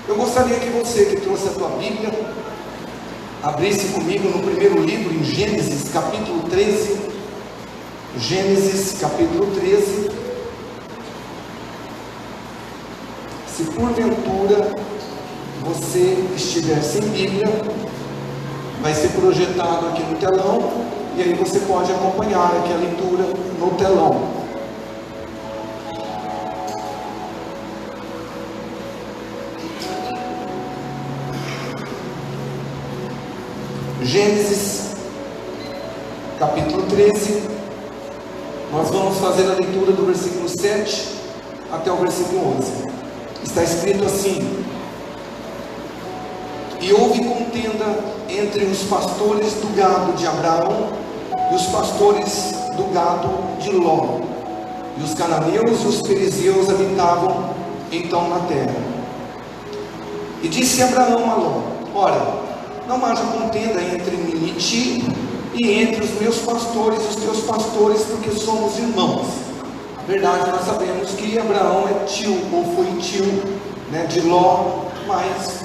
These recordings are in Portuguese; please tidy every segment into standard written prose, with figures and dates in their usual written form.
Eu gostaria que você que trouxe a tua Bíblia abrisse comigo no primeiro livro, em Gênesis capítulo 13. Gênesis capítulo 13. Se porventura você estiver sem Bíblia, vai ser projetado aqui no telão, e aí você pode acompanhar aqui a leitura no telão. Gênesis capítulo 13, nós vamos fazer a leitura do versículo 7 até o versículo 11. Está escrito assim: E houve contenda entre os pastores do gado de Abraão e os pastores do gado de Ló, e os cananeus e os fariseus habitavam então na terra. E disse Abraão a Ló: Ora, não haja contenda entre mim e ti, e entre os meus pastores e os teus pastores, porque somos irmãos. Na verdade, nós sabemos que Abraão é tio, ou foi tio, de Ló, mas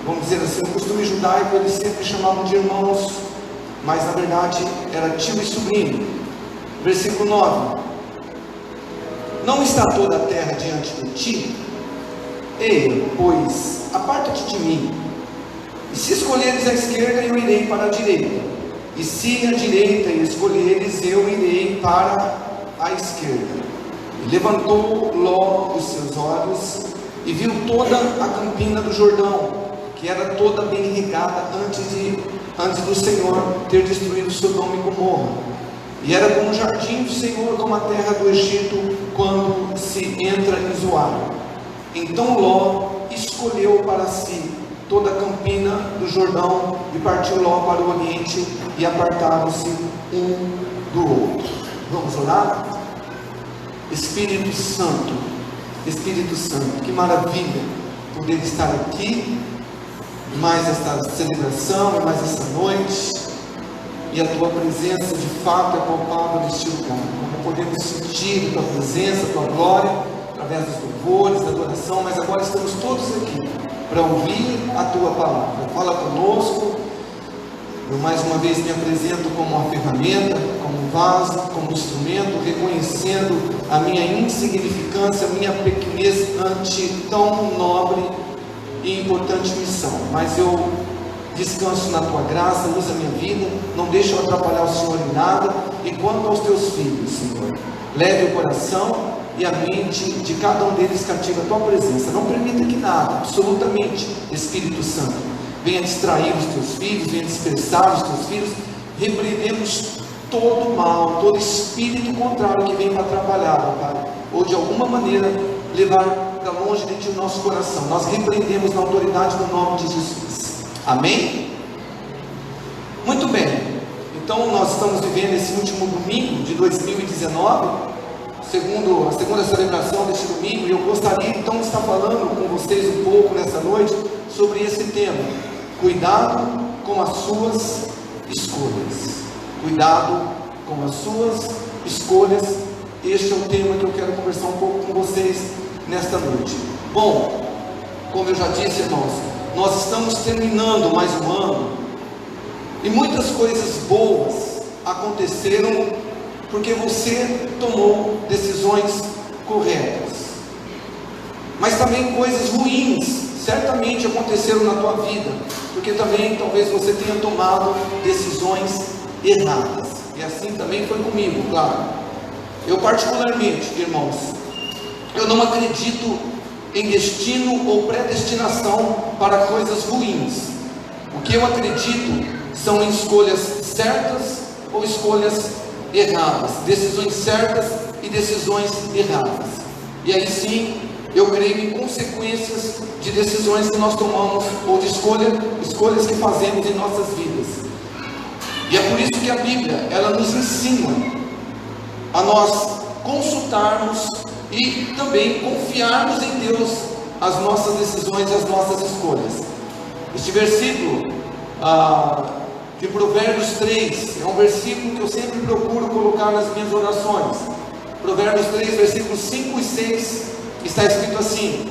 vamos dizer assim, no costume judaico, eles sempre chamavam de irmãos, mas na verdade era tio e sobrinho. Versículo 9: Não está toda a terra diante de ti? Ei, pois, aparta-te de mim, e se escolheres a esquerda, eu irei para a direita, e se a direita escolheres, eu irei para a esquerda. E levantou Ló os seus olhos, e viu toda a campina do Jordão, que era toda bem regada antes do Senhor ter destruído Sodoma e Gomorra, e era como o jardim do Senhor, como a terra do Egito, quando se entra em Zoar. Então Ló escolheu para si toda a campina do Jordão, e partiu Ló para o oriente, e apartaram-se um do outro. Vamos orar? Espírito Santo, que maravilha poder estar aqui, mais esta celebração, mais esta noite, e a tua presença de fato é palpável neste lugar. Como podemos sentir a tua presença, a tua glória, através dos louvores, da adoração, mas agora estamos todos aqui para ouvir a tua palavra. Fala conosco. Eu mais uma vez me apresento como uma ferramenta, como um vaso, como um instrumento, reconhecendo a minha insignificância, a minha pequenez ante tão nobre e importante missão. Mas eu descanso na tua graça, usa a minha vida, não deixa eu atrapalhar o Senhor em nada. E quanto aos teus filhos, Senhor, leve o coração e a mente de cada um deles cativa a tua presença. Não permita que nada, absolutamente, Espírito Santo, venha distrair os teus filhos, venha dispersar os teus filhos. Repreendemos todo mal, todo espírito contrário que vem para atrapalhar, Pai, ou de alguma maneira levar para longe de ti o nosso coração. Nós repreendemos na autoridade do nome de Jesus. Amém? Muito bem. Então nós estamos vivendo esse último domingo de 2019, a segunda celebração deste domingo, e eu gostaria então de estar falando com vocês um pouco nessa noite sobre esse tema: cuidado com as suas escolhas. Cuidado com as suas escolhas. Este é o tema que eu quero conversar um pouco com vocês nesta noite. Bom, como eu já disse, irmãos, nós estamos terminando mais um ano, e muitas coisas boas aconteceram porque você tomou decisões corretas. Mas também coisas ruins certamente aconteceram na tua vida, porque também talvez você tenha tomado decisões erradas. E assim também foi comigo, claro. Eu particularmente, irmãos, eu não acredito em destino ou predestinação para coisas ruins. O que eu acredito são em escolhas certas ou escolhas erradas, decisões certas e decisões erradas. E aí sim, eu creio em consequências de decisões que nós tomamos, ou de escolhas que fazemos em nossas vidas. E é por isso que a Bíblia, ela nos ensina a nós consultarmos e também confiarmos em Deus as nossas decisões e as nossas escolhas. Este versículo de Provérbios 3 é um versículo que eu sempre procuro colocar nas minhas orações. Provérbios 3, versículos 5 e 6 está escrito assim: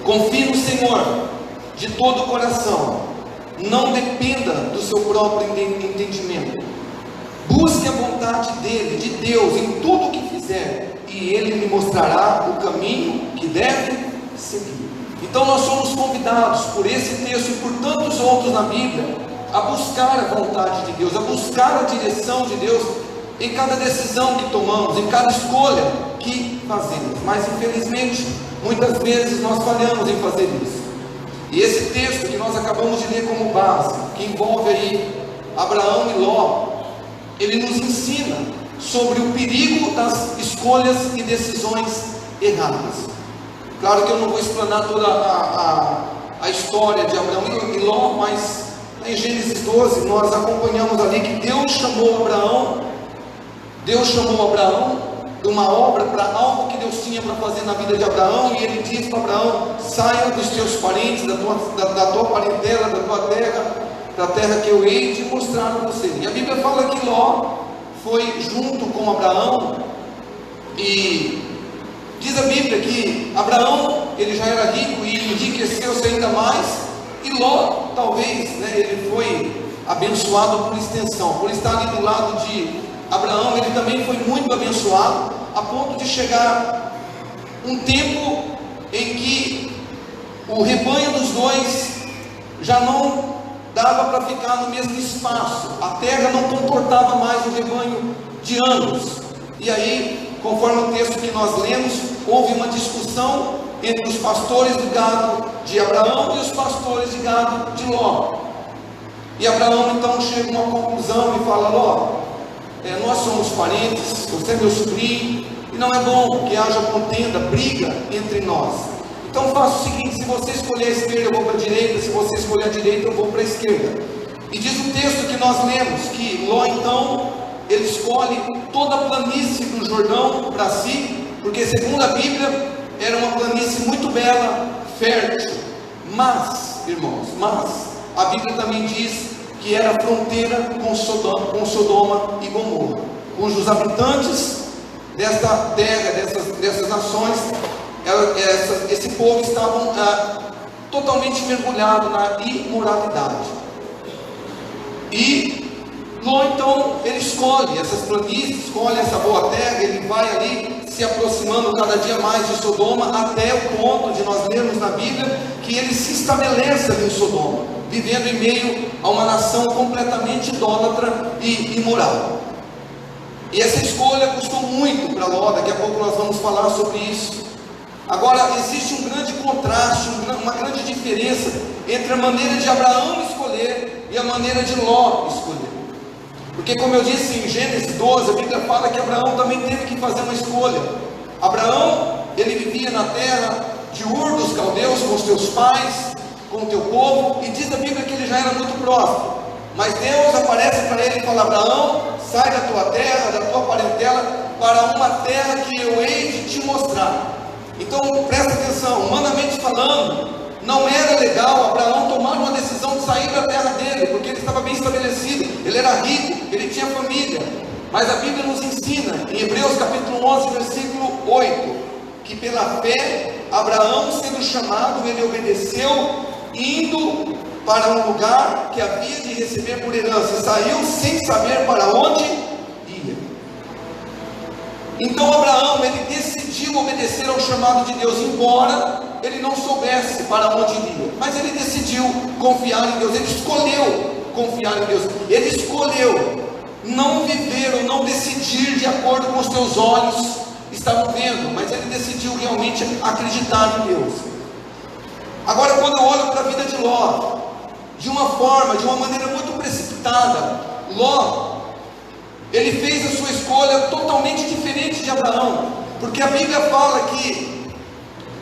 Confie no Senhor de todo o coração. Não dependa do seu próprio entendimento. Busque a vontade dele, de Deus, em tudo o que fizer, e ele lhe mostrará o caminho que deve seguir. Então nós somos convidados por esse texto e por tantos outros na Bíblia a buscar a vontade de Deus, a buscar a direção de Deus em cada decisão que tomamos, em cada escolha que fazemos. Mas infelizmente, muitas vezes nós falhamos em fazer isso. E esse texto que nós acabamos de ler como base, que envolve aí Abraão e Ló, ele nos ensina sobre o perigo das escolhas e decisões erradas. Claro que eu não vou explanar toda a história de Abraão e Ló, mas em Gênesis 12 nós acompanhamos ali que Deus chamou Abraão de uma obra, para algo que Deus tinha para fazer na vida de Abraão, e ele diz para Abraão: saia dos teus parentes, da tua parentela, da tua terra, da terra que eu hei de mostrar a você. E a Bíblia fala que Ló foi junto com Abraão, e diz a Bíblia que Abraão, ele já era rico e enriqueceu-se ainda mais, e Ló, talvez, ele foi abençoado por extensão, por estar ali do lado de Abraão. Ele também foi muito abençoado, a ponto de chegar um tempo em que o rebanho dos dois já não dava para ficar no mesmo espaço, a terra não comportava mais o rebanho de ambos. E aí, conforme o texto que nós lemos, houve uma discussão entre os pastores do gado de Abraão e os pastores de gado de Ló. E Abraão então chega a uma conclusão e fala: Ló, nós somos parentes, você é meu sobrinho, e não é bom que haja contenda, briga entre nós. Então faça o seguinte: se você escolher a esquerda, eu vou para a direita; se você escolher a direita, eu vou para a esquerda. E diz o texto que nós lemos que Ló então, ele escolhe toda a planície do Jordão para si, porque segundo a Bíblia, era uma planície muito bela, fértil. Mas, irmãos, a Bíblia também diz que era fronteira com Sodoma e Gomorra, cujos habitantes desta terra, dessas nações, esse povo estavam totalmente mergulhado na imoralidade. E Ló então, ele escolhe essas planícies, escolhe essa boa terra, ele vai ali se aproximando cada dia mais de Sodoma, até o ponto de nós lermos na Bíblia que ele se estabelece ali em Sodoma, vivendo em meio a uma nação completamente idólatra e imoral. E essa escolha custou muito para Ló, daqui a pouco nós vamos falar sobre isso. Agora, existe um grande contraste, uma grande diferença entre a maneira de Abraão escolher e a maneira de Ló escolher. Porque, como eu disse em Gênesis 12, a Bíblia fala que Abraão também teve que fazer uma escolha. Abraão, ele vivia na terra de Ur dos caldeus com os seus pais, com o teu povo, e diz a Bíblia que ele já era muito próximo. Mas Deus aparece para ele e fala: Abraão, sai da tua terra, da tua parentela, para uma terra que eu hei de te mostrar. Então presta atenção, humanamente falando, não era legal Abraão tomar uma decisão de sair da terra dele, porque ele estava bem estabelecido, ele era rico, ele tinha família. Mas a Bíblia nos ensina, em Hebreus capítulo 11, versículo 8, que pela fé, Abraão, sendo chamado, ele obedeceu, indo para um lugar que havia de receber por herança, saiu sem saber para onde ia. Então Abraão, ele decidiu obedecer ao chamado de Deus, embora ele não soubesse para onde iria, mas ele decidiu confiar em Deus, ele escolheu confiar em Deus, ele escolheu não viver ou não decidir de acordo com os teus olhos estavam vendo, mas ele decidiu realmente acreditar em Deus. Agora, quando eu olho para a vida de Ló, de uma maneira muito precipitada, Ló, ele fez a sua escolha totalmente diferente de Abraão, porque a Bíblia fala que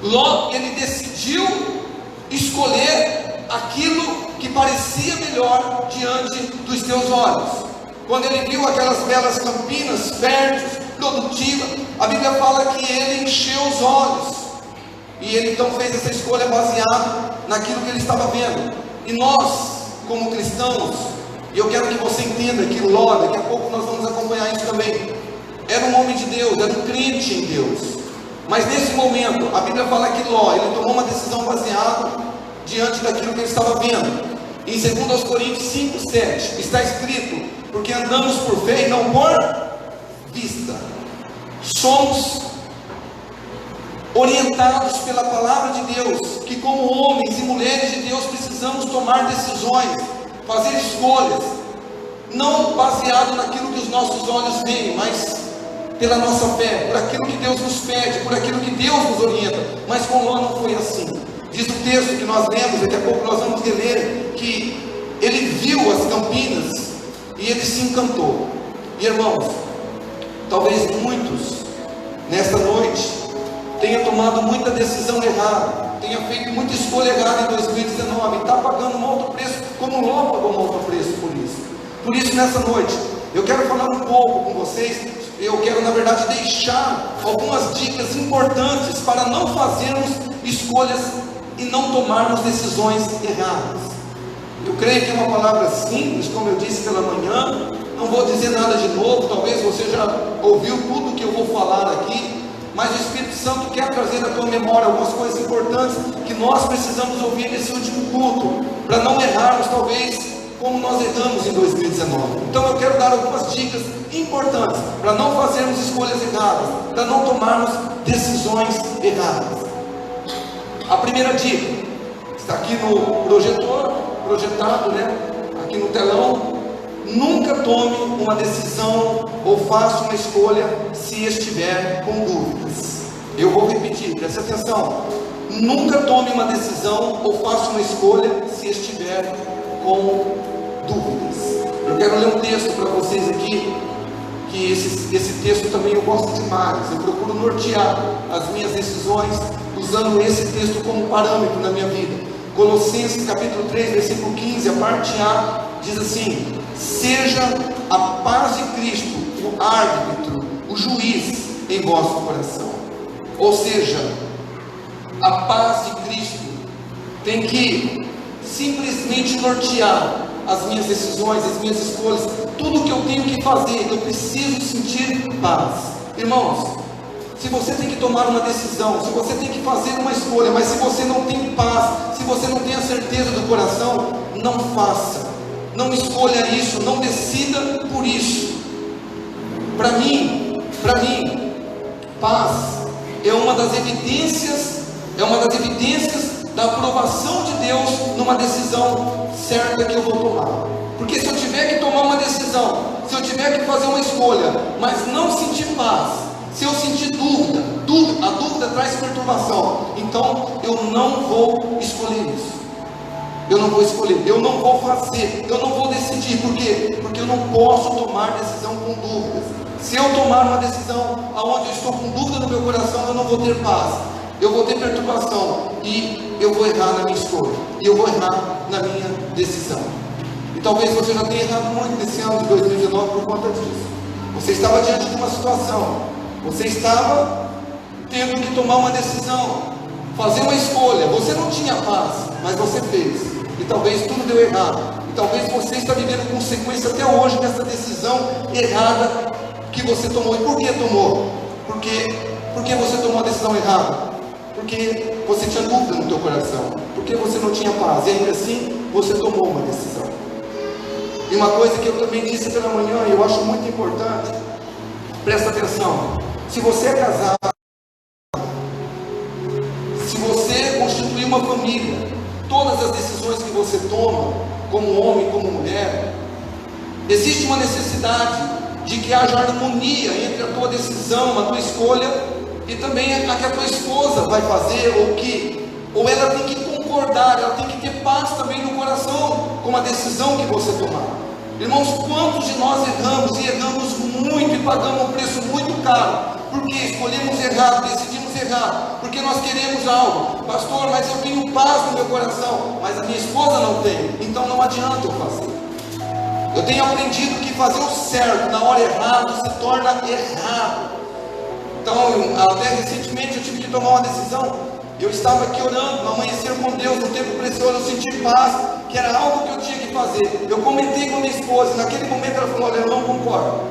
Ló, ele decidiu escolher aquilo que parecia melhor diante dos teus olhos. Quando ele viu aquelas belas campinas férteis, produtivas, a Bíblia fala que ele encheu os olhos, e ele então fez essa escolha baseada naquilo que ele estava vendo. E nós, como cristãos, e eu quero que você entenda que Ló, daqui a pouco nós vamos acompanhar isso também, era um homem de Deus, era um crente em Deus. Mas nesse momento, a Bíblia fala que Ló, ele tomou uma decisão baseada diante daquilo que ele estava vendo. Em 2 Coríntios 5:7 está escrito: porque andamos por fé e não por vista. Somos orientados pela palavra de Deus, que como homens e mulheres de Deus precisamos tomar decisões, fazer escolhas, não baseado naquilo que os nossos olhos veem, mas pela nossa fé, por aquilo que Deus nos pede, por aquilo que Deus nos orienta. Mas com Ló não foi assim. Diz o texto que nós lemos, daqui a pouco nós vamos ler, que ele viu as campinas e ele se encantou. E irmãos, talvez muitos nesta noite tenha tomado muita decisão errada, tenha feito muita escolha errada em 2019, está pagando um alto preço, como Ló pagou um alto preço por isso. Por isso, nessa noite, eu quero falar um pouco com vocês. Eu quero, na verdade, deixar algumas dicas importantes para não fazermos escolhas e não tomarmos decisões erradas. Eu creio que é uma palavra simples, como eu disse pela manhã. Não vou dizer nada de novo, talvez você já ouviu tudo que eu vou falar aqui, mas o Espírito Santo quer trazer à tua memória algumas coisas importantes que nós precisamos ouvir nesse último culto, para não errarmos talvez como nós erramos em 2019. Então eu quero dar algumas dicas importantes para não fazermos escolhas erradas, para não tomarmos decisões erradas. A primeira dica está aqui no projetor, projetado, aqui no telão. Nunca tome uma decisão ou faça uma escolha se estiver com dúvidas. Eu vou repetir, preste atenção. Nunca tome uma decisão ou faça uma escolha se estiver com dúvidas. Eu quero ler um texto para vocês aqui, que esse texto também eu gosto demais. Eu procuro nortear as minhas decisões usando esse texto como parâmetro na minha vida. Colossenses capítulo 3, versículo 15, a parte A, diz assim: seja a paz de Cristo o árbitro, o juiz em vosso coração. Ou seja, a paz de Cristo tem que simplesmente nortear as minhas decisões, as minhas escolhas, tudo que eu tenho que fazer. Eu preciso sentir paz. Irmãos, se você tem que tomar uma decisão, se você tem que fazer uma escolha, mas se você não tem paz, se você não tem a certeza do coração, não faça, não escolha isso, não decida por isso. Para mim, paz é uma das evidências da aprovação de Deus numa decisão certa que eu vou tomar. Porque se eu tiver que tomar uma decisão, se eu tiver que fazer uma escolha, mas não sentir paz, se eu sentir dúvida, a dúvida traz perturbação, então eu não vou escolher isso. Eu não vou escolher, eu não vou fazer, eu não vou decidir. Por quê? Porque eu não posso tomar decisão com dúvidas. Se eu tomar uma decisão onde eu estou com dúvida no meu coração, eu não vou ter paz, eu vou ter perturbação e eu vou errar na minha escolha, e eu vou errar na minha decisão. E talvez você já tenha errado muito nesse ano de 2019 por conta disso. Você estava diante de uma situação, você estava tendo que tomar uma decisão, fazer uma escolha. Você não tinha paz, mas você fez, e talvez tudo deu errado, e talvez você está vivendo consequência até hoje dessa decisão errada que você tomou. E por que tomou? Porque você tomou a decisão errada? Porque você tinha dúvida no teu coração, porque você não tinha paz, e ainda assim você tomou uma decisão. E uma coisa que eu também disse pela manhã, e eu acho muito importante, presta atenção: se você é casado, se você constituir uma família, todas as decisões que você toma, como homem, como mulher, existe uma necessidade de que haja harmonia entre a tua decisão, a tua escolha, e também a que a tua esposa vai fazer, ou ela tem que concordar, ela tem que ter paz também no coração com a decisão que você tomar. Irmãos, quantos de nós erramos, e erramos muito, e pagamos um preço muito caro, porque escolhemos errado, decidimos errado, porque nós queremos algo. Pastor, mas eu tenho paz no meu coração, mas a minha esposa não tem, então não adianta eu fazer. Eu tenho aprendido que fazer o certo na hora errada se torna errado. Então, até recentemente eu tive que tomar uma decisão. Eu estava aqui orando, no amanhecer com Deus, no tempo precioso, eu senti paz, que era algo que eu tinha que fazer. Eu comentei com a minha esposa, e naquele momento ela falou: olha, eu não concordo,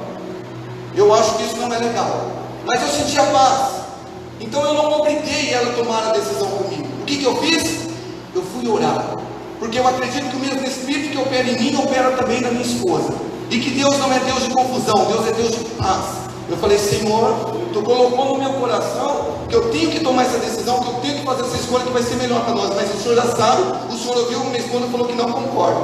eu acho que isso não é legal, mas eu senti a paz. Então eu não obriguei ela a tomar a decisão comigo. O que eu fiz? Eu fui orar, porque eu acredito que o mesmo Espírito que opera em mim, opera também na minha esposa, e que Deus não é Deus de confusão, Deus é Deus de paz. Eu falei: Senhor, Tu colocou no meu coração que eu tenho que tomar essa decisão, que eu tenho que fazer essa escolha que vai ser melhor para nós, mas o Senhor já sabe. O Senhor ouviu, minha esposa falou que não concorda,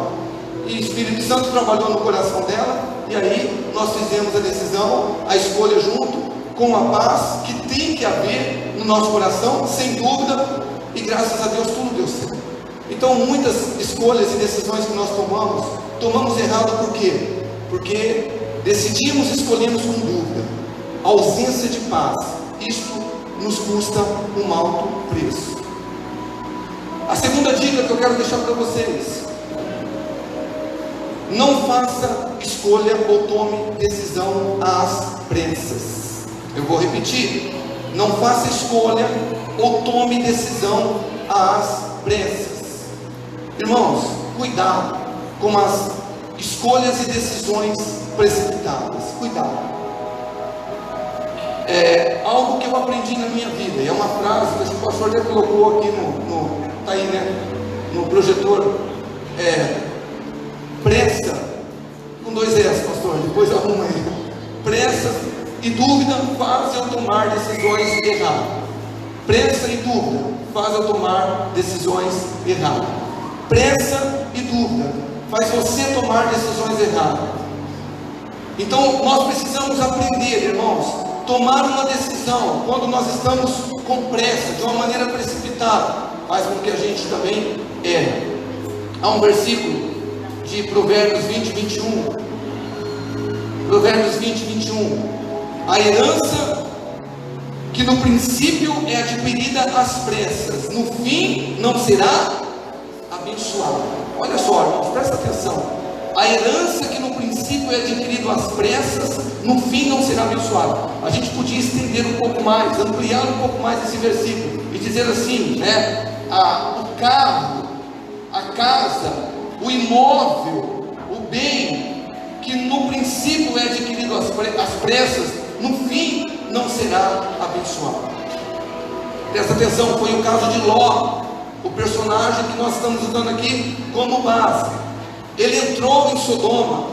e o Espírito Santo trabalhou no coração dela, e aí nós fizemos a decisão, a escolha junto, com a paz que tem que haver no nosso coração, sem dúvida, e graças a Deus tudo deu certo. Então muitas escolhas e decisões que nós tomamos errado. Por quê? Porque decidimos e escolhemos com dúvida, ausência de paz. Isto nos custa um alto preço. A segunda dica que eu quero deixar para vocês: não faça escolha ou tome decisão às pressas. Eu vou repetir: não faça escolha ou tome decisão às pressas. Irmãos, cuidado com as escolhas e decisões precipitadas. Cuidado. É algo que eu aprendi na minha vida, e é uma frase que o pastor já colocou aqui tá aí, né, no projetor. Pressa, com 2 S, pastor, depois arruma aí. Pressa e dúvida faz eu tomar decisões erradas. Pressa e dúvida faz eu tomar decisões erradas. Pressa e dúvida faz você tomar decisões erradas. Então nós precisamos aprender, irmãos, tomar uma decisão quando nós estamos com pressa, de uma maneira precipitada, faz com que a gente também erre. Há um versículo de Provérbios 20, 21. Provérbios 20, 21. A herança que no princípio é adquirida às pressas, no fim não será abençoada. Olha só, irmãos, presta atenção. A herança que no princípio é adquirida às pressas, no fim não será abençoada. A gente podia estender um pouco mais, ampliar um pouco mais esse versículo e dizer assim, né? O carro, a casa, o imóvel, o bem que no princípio é adquirido às pressas, no fim não será abençoado. Presta atenção, foi o caso de Ló, o personagem que nós estamos usando aqui como base. Ele entrou em Sodoma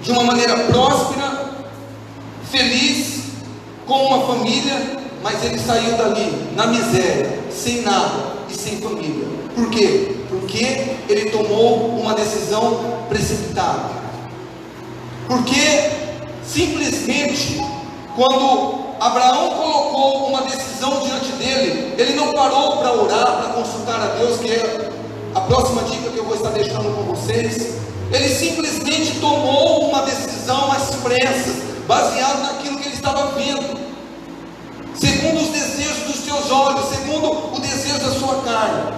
de uma maneira próspera, feliz, com uma família, mas ele saiu dali na miséria, sem nada e sem família. Por quê? Porque ele tomou uma decisão precipitada. Porque simplesmente quando Abraão colocou uma decisão diante dele, ele não parou para orar, para consultar a Deus, que é a próxima dica que eu vou estar deixando com vocês. Ele simplesmente tomou uma decisão às pressas, baseado naquilo que ele estava vendo, segundo os desejos dos seus olhos, segundo o desejo da sua carne.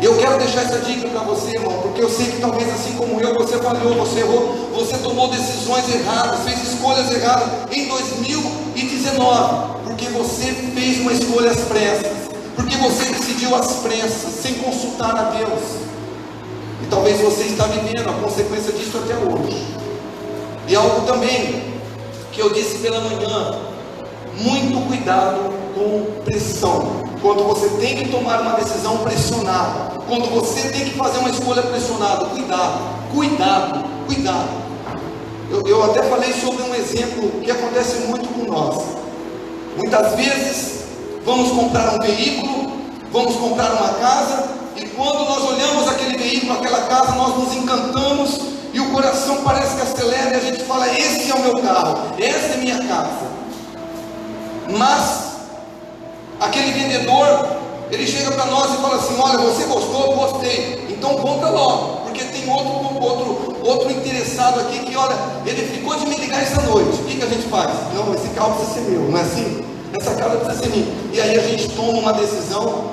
Eu quero deixar essa dica para você, irmão, porque eu sei que talvez assim como eu, você falhou, você errou, você tomou decisões erradas, fez escolhas erradas em 2019, porque você fez uma escolha às pressas, porque você decidiu às pressas, sem consultar a Deus, e talvez você está vivendo a consequência disso até hoje. E algo também que eu disse pela manhã: muito cuidado com pressão. Quando você tem que tomar uma decisão pressionada, quando você tem que fazer uma escolha pressionada, cuidado. Eu até falei sobre um exemplo que acontece muito com nós. Muitas vezes vamos comprar um veículo, vamos comprar uma casa, e quando nós olhamos aquele veículo, aquela casa, nós nos encantamos e o coração parece que acelera, e a gente fala: esse é o meu carro, essa é a minha casa. Mas aquele vendedor, ele chega para nós e fala assim: olha, você gostou? Gostei, então compra logo, porque tem outro interessado aqui que, olha, ele ficou de me ligar essa noite. O que a gente faz? Não, esse carro precisa ser meu, não é assim? Essa casa precisa ser minha. E aí a gente toma uma decisão,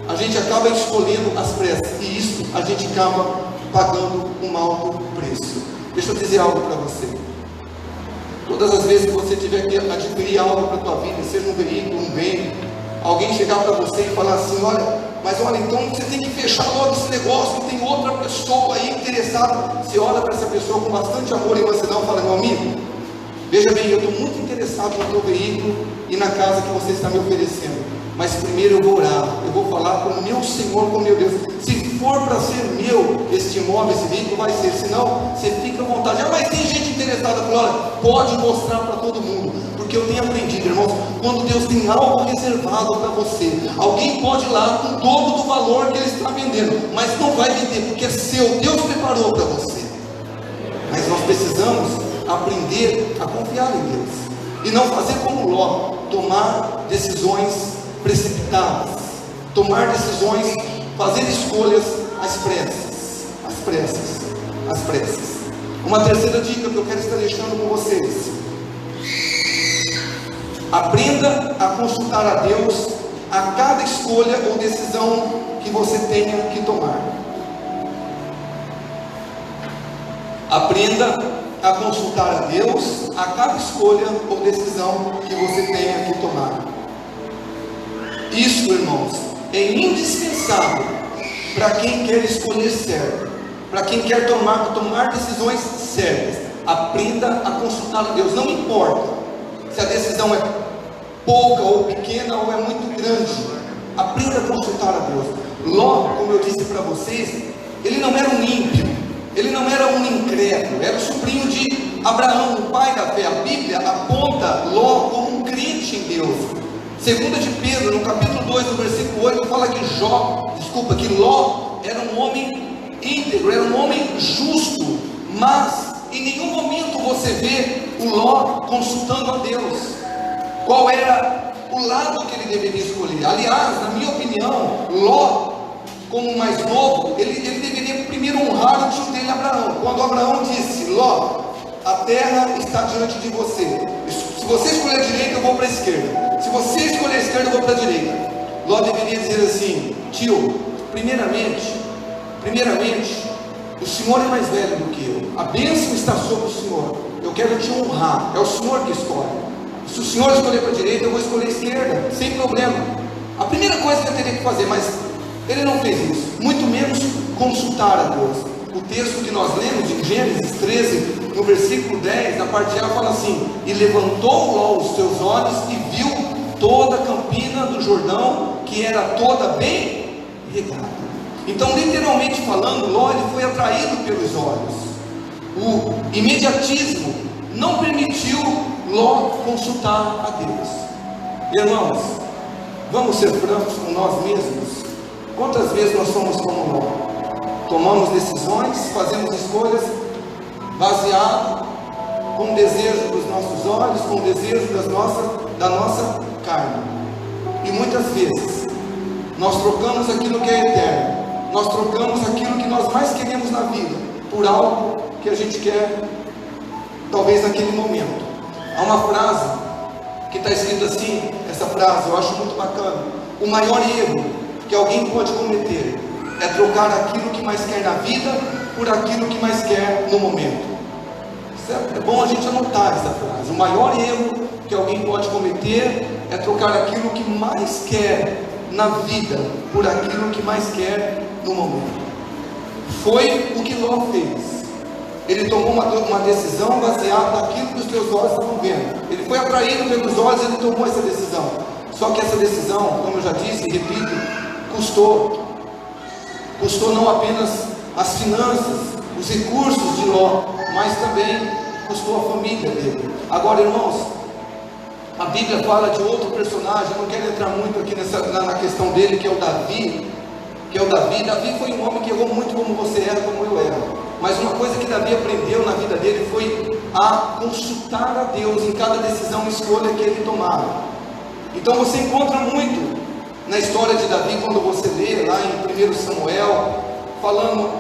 a gente acaba escolhendo as pressas, e isso a gente acaba pagando um alto preço. Deixa eu dizer algo para você. Todas as vezes que você tiver que adquirir algo para a tua vida, seja um veículo, um bem, alguém chegar para você e falar assim: olha, então você tem que fechar logo esse negócio, que tem outra pessoa aí interessada. Você olha para essa pessoa com bastante amor e mansidão e fala: meu amigo, Veja bem, eu estou muito interessado no teu veículo e na casa que você está me oferecendo, mas primeiro eu vou orar, eu vou falar com o meu Senhor, com o meu Deus. Se for para ser meu este imóvel, esse veículo vai ser, senão você fica à vontade. Ah, mas tem gente interessada, olha, pode mostrar para todo mundo, porque eu tenho aprendido, irmãos, quando Deus tem algo reservado para você, alguém pode ir lá com o dobro do valor que ele está vendendo, mas não vai vender, porque é seu, Deus preparou para você. Mas nós precisamos aprender a confiar em Deus, e não fazer como Ló, tomar decisões precipitadas, tomar decisões, fazer escolhas às pressas. Uma terceira dica que eu quero estar deixando com vocês: aprenda a consultar a Deus a cada escolha ou decisão que você tenha que tomar. Aprenda a consultar a Deus a cada escolha ou decisão que você tenha que tomar. Isso, irmãos, é indispensável para quem quer escolher certo, para quem quer tomar decisões certas. Aprenda a consultar a Deus, não importa se a decisão é pouca ou pequena ou é muito grande, aprenda a consultar a Deus. Ló, como eu disse para vocês, ele não era um ímpio, ele não era um incrédulo, era o sobrinho de Abraão, o pai da fé. A Bíblia aponta Ló como um crente em Deus. Segunda de Pedro, no capítulo 2, no versículo 8, fala que Ló era um homem íntegro, era um homem justo, mas em nenhum momento você vê o Ló consultando a Deus qual era o lado que ele deveria escolher. Aliás, na minha opinião, Ló, como mais novo, ele deveria primeiro honrar o tio dele, Abraão. Quando Abraão disse: Ló, a terra está diante de você, se você escolher a direita, eu vou para a esquerda, se você escolher a esquerda, eu vou para a direita. Ló deveria dizer assim: tio, primeiramente, o Senhor é mais velho do que eu, a bênção está sobre o Senhor, eu quero te honrar, é o Senhor que escolhe. Se o Senhor escolher para a direita, eu vou escolher a esquerda, sem problema. A primeira coisa que eu teria que fazer, mas ele não fez isso, muito menos consultar a Deus. O texto que nós lemos em Gênesis 13, no versículo 10, na parte A, fala assim: e levantou Ló os seus olhos e viu toda a campina do Jordão, que era toda bem regada. Então, literalmente falando, Ló ele foi atraído pelos olhos. O imediatismo não permitiu Ló consultar a Deus. Irmãos, vamos ser francos com nós mesmos. Quantas vezes nós somos como Ló? Tomamos decisões, fazemos escolhas baseado com o desejo dos nossos olhos, com o desejo da nossa carne. E muitas vezes nós trocamos aquilo que é eterno, nós trocamos aquilo que nós mais queremos na vida por algo que a gente quer, talvez naquele momento. Há uma frase que está escrita assim, essa frase eu acho muito bacana: o maior erro que alguém pode cometer é trocar aquilo que mais quer na vida por aquilo que mais quer no momento. É bom a gente anotar essa frase. O maior erro que alguém pode cometer é trocar aquilo que mais quer na vida por aquilo que mais quer no momento. Foi o que Ló fez. Ele tomou uma decisão baseada naquilo que os seus olhos estavam vendo. Ele foi atraído pelos olhos e ele tomou essa decisão. Só que essa decisão, como eu já disse e repito, custou não apenas as finanças, os recursos de Ló, mas também custou a família dele. Agora, irmãos, a Bíblia fala de outro personagem, eu não quero entrar muito aqui na questão dele, que é o Davi. Davi foi um homem que errou muito, como você era, como eu era. Mas uma coisa que Davi aprendeu na vida dele foi a consultar a Deus em cada decisão e escolha que ele tomava. Então você encontra muito na história de Davi, quando você lê lá em 1 Samuel, falando,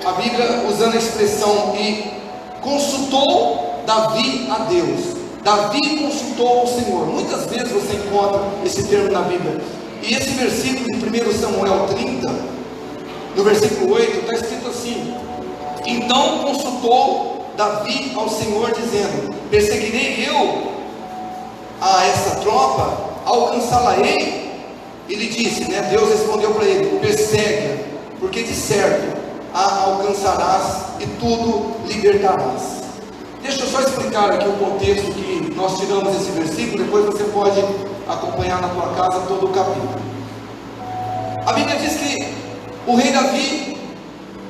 a Bíblia usando a expressão: e consultou Davi a Deus. Davi consultou ao Senhor. Muitas vezes você encontra esse termo na Bíblia. E esse versículo de 1 Samuel 30, no versículo 8, está escrito assim: então consultou Davi ao Senhor, dizendo: perseguirei eu a essa tropa, alcançá-la-ei? Ele disse, Deus respondeu para ele: persegue, porque de certo a alcançarás e tudo libertarás. Deixa eu só explicar aqui o contexto que nós tiramos esse versículo, depois você pode acompanhar na tua casa todo o capítulo. A Bíblia diz que o rei Davi,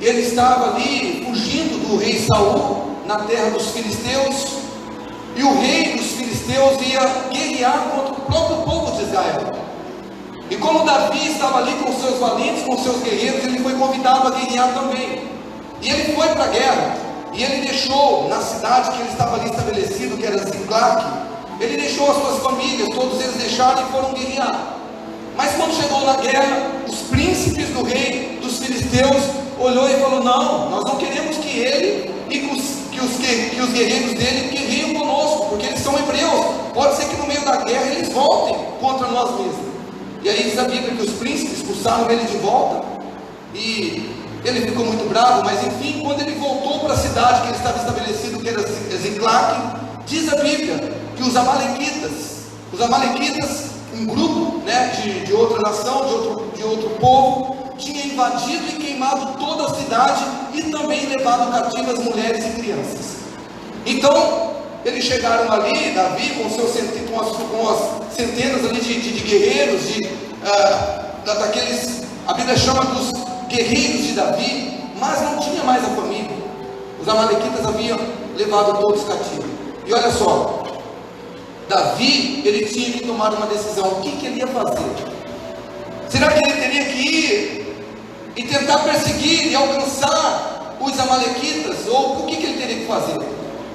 ele estava ali fugindo do rei Saul na terra dos filisteus, e o rei dos filisteus ia guerrear contra o próprio povo de Israel. E como Davi estava ali com seus valentes, com seus guerreiros, ele foi convidado a guerrear também. E ele foi para a guerra, e ele deixou na cidade que ele estava ali estabelecido, que era Ziclac, ele deixou as suas famílias, todos eles deixaram e foram guerrear. Mas quando chegou na guerra, os príncipes do rei dos filisteus olhou e falou: não, nós não queremos que ele e que os guerreiros dele guerreiam conosco, porque eles são hebreus, pode ser que no meio da guerra eles voltem contra nós mesmos. E aí diz a Bíblia que os príncipes expulsaram ele de volta, e ele ficou muito bravo, mas enfim, quando ele voltou para a cidade que ele estava estabelecido, que era Ziclac, diz a Bíblia que os amalequitas, um grupo, né, de outra nação, de outro povo, tinha invadido e queimado toda a cidade e também levado cativas mulheres e crianças. Então eles chegaram ali, Davi com as centenas ali de guerreiros, daqueles, a Bíblia chama dos guerreiros de Davi, mas não tinha mais a família. Os amalequitas haviam levado todos cativos. E olha só, Davi, ele tinha que tomar uma decisão. O que ele ia fazer? Será que ele teria que ir e tentar perseguir e alcançar os amalequitas? Ou o que ele teria que fazer?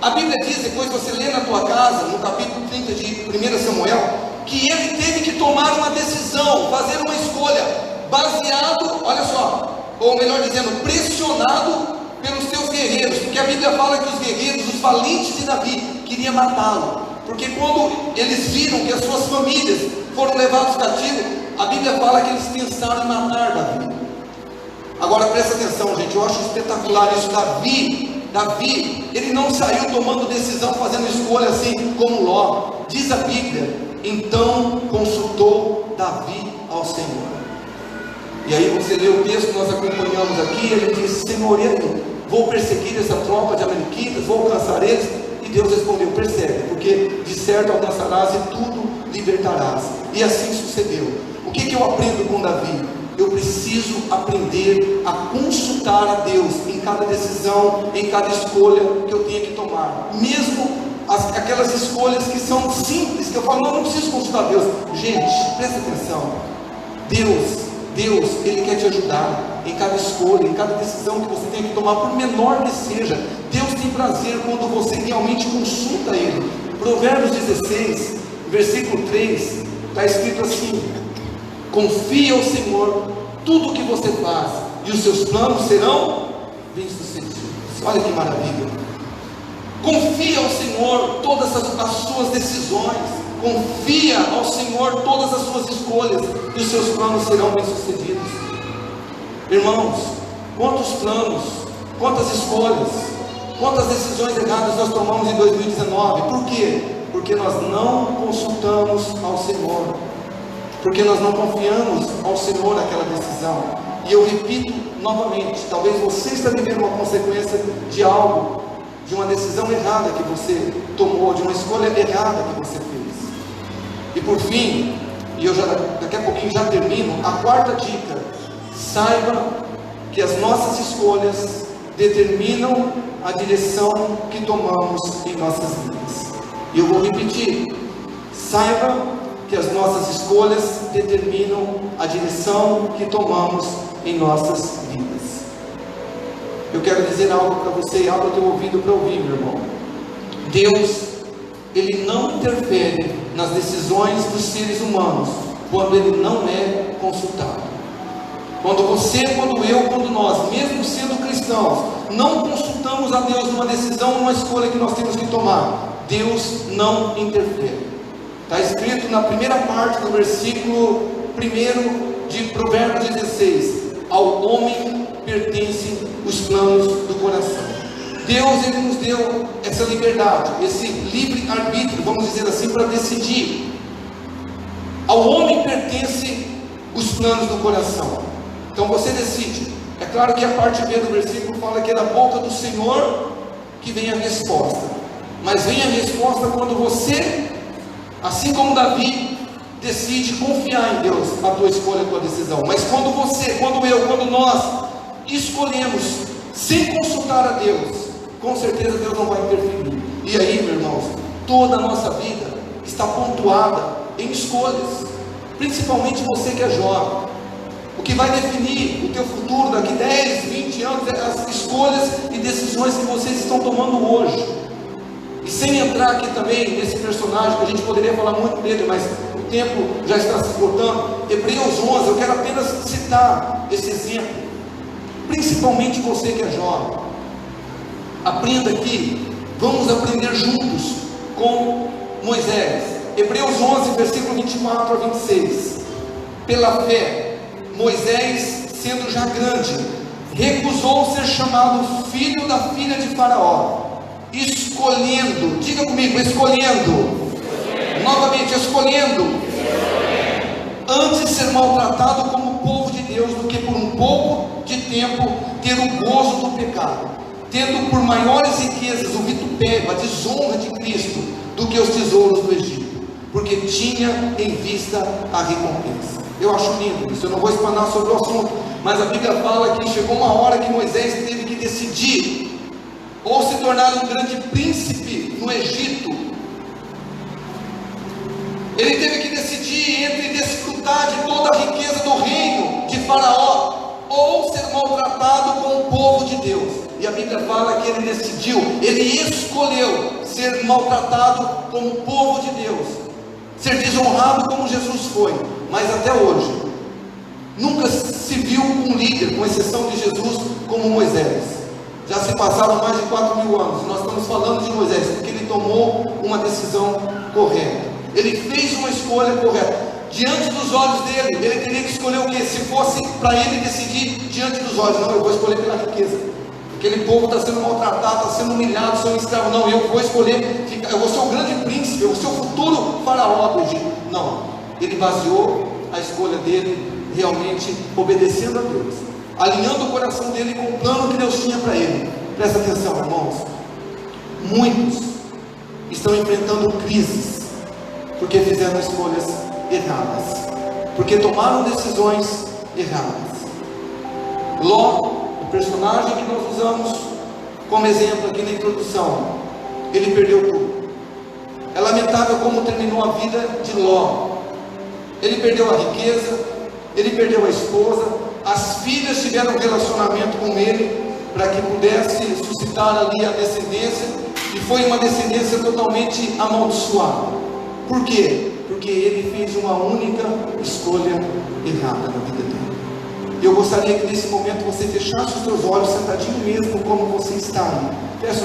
A Bíblia diz, depois você lê na tua casa, no capítulo 30 de 1 Samuel, que ele teve que tomar uma decisão, fazer uma escolha, baseado, olha só, ou melhor dizendo, pressionado pelos seus guerreiros, porque a Bíblia fala que os guerreiros, os valentes de Davi, queriam matá-lo, porque quando eles viram que as suas famílias foram levados cativos, a Bíblia fala que eles pensaram em matar Davi. Agora presta atenção, gente, eu acho espetacular isso. Davi, ele não saiu tomando decisão, fazendo escolha assim como Ló. Diz a Bíblia: então consultou Davi ao Senhor. E aí você lê o texto que nós acompanhamos aqui, ele diz: Senhor, eu vou perseguir essa tropa de amalequitas, vou alcançar eles. E Deus respondeu: persegue, porque de certo alcançarás e tudo libertarás. E assim sucedeu. O que eu aprendo com Davi? Eu preciso aprender a consultar a Deus em cada decisão, em cada escolha que eu tenho que tomar, mesmo aquelas escolhas que são simples, que eu falo, não preciso consultar a Deus. Gente, presta atenção, Deus, Ele quer te ajudar em cada escolha, em cada decisão que você tem que tomar, por menor que seja. Deus tem prazer quando você realmente consulta Ele. Provérbios 16, versículo 3, está escrito assim: confia ao Senhor tudo o que você faz, e os seus planos serão bem-sucedidos. Olha que maravilha! Confia ao Senhor todas as suas decisões, confia ao Senhor todas as suas escolhas, e os seus planos serão bem-sucedidos. Irmãos, quantos planos, quantas escolhas, quantas decisões erradas nós tomamos em 2019? Por quê? Porque nós não consultamos ao Senhor, porque nós não confiamos ao Senhor naquela decisão. E eu repito novamente, talvez você está vivendo uma consequência de algo, de uma decisão errada que você tomou, de uma escolha errada que você fez. E por fim, e eu daqui a pouquinho já termino, a quarta dica: saiba que as nossas escolhas determinam a direção que tomamos em nossas vidas. E eu vou repetir: saiba que as nossas escolhas determinam a direção que tomamos em nossas vidas. Eu quero dizer algo para você, abra o teu ouvido para ouvir, meu irmão. Deus, Ele não interfere nas decisões dos seres humanos quando Ele não é consultado. Quando você, quando eu, quando nós, mesmo sendo cristãos, não consultamos a Deus numa decisão, numa escolha que nós temos que tomar, Deus não interfere. Está escrito na primeira parte do versículo 1 de Provérbios 16: ao homem pertencem os planos do coração. Deus, Ele nos deu essa liberdade, esse livre arbítrio, vamos dizer assim, para decidir. Ao homem pertencem os planos do coração. Então você decide. É claro que a parte B do versículo fala que é da boca do Senhor que vem a resposta. Mas vem a resposta quando você, assim como Davi, decide confiar em Deus, a tua escolha, a tua decisão. Mas quando você, quando eu, quando nós escolhemos sem consultar a Deus, com certeza Deus não vai interferir. E aí, meus irmãos, toda a nossa vida está pontuada em escolhas, principalmente você que é jovem. O que vai definir o teu futuro daqui 10, 20 anos é as escolhas e decisões que vocês estão tomando hoje. E sem entrar aqui também nesse personagem, que a gente poderia falar muito dele, mas o tempo já está se esgotando. Hebreus 11, eu quero apenas citar esse exemplo, principalmente você que é jovem. Aprenda aqui, vamos aprender juntos com Moisés. Hebreus 11, versículo 24 a 26. Pela fé, Moisés, sendo já grande, recusou ser chamado filho da filha de Faraó, escolhendo, diga comigo, escolhendo. Novamente, escolhendo, antes ser maltratado como povo de Deus, do que por um pouco de tempo ter o gozo do pecado, tendo por maiores riquezas o vitupério, a desonra de Cristo, do que os tesouros do Egito, porque tinha em vista a recompensa. Eu acho lindo isso, eu não vou explanar sobre o assunto, mas a Bíblia fala que chegou uma hora que Moisés teve que decidir, ou se tornar um grande príncipe no Egito. Ele teve que decidir entre desfrutar de toda a riqueza do reino de Faraó, ou ser maltratado com o povo de Deus. E a Bíblia fala que ele decidiu, ele escolheu ser maltratado como o povo de Deus, ser desonrado como Jesus foi. Mas até hoje nunca se viu um líder, com exceção de Jesus, como Moisés. Já se passaram mais de 4.000 anos, nós estamos falando de Moisés, porque ele tomou uma decisão correta, ele fez uma escolha correta, diante dos olhos dele, ele teria que escolher o que? Se fosse para ele decidir diante dos olhos, não, eu vou escolher pela riqueza, aquele povo está sendo maltratado, está sendo humilhado, sendo escravo, não, eu vou escolher, eu vou ser o grande príncipe, eu vou ser o futuro faraó do Egito. Não, ele baseou a escolha dele realmente obedecendo a Deus, alinhando o coração dele com o plano que Deus tinha para ele. Presta atenção, irmãos, muitos estão enfrentando crises, porque fizeram escolhas erradas, porque tomaram decisões erradas. Ló, o personagem que nós usamos como exemplo aqui na introdução, ele perdeu tudo. É lamentável como terminou a vida de Ló. Ele perdeu a riqueza, ele perdeu a esposa, as filhas tiveram um relacionamento com ele, para que pudesse suscitar ali a descendência, e foi uma descendência totalmente amaldiçoada. Por quê? Porque ele fez uma única escolha errada na vida dele. Eu gostaria que nesse momento você fechasse os seus olhos, sentadinho mesmo como você está aí. Peço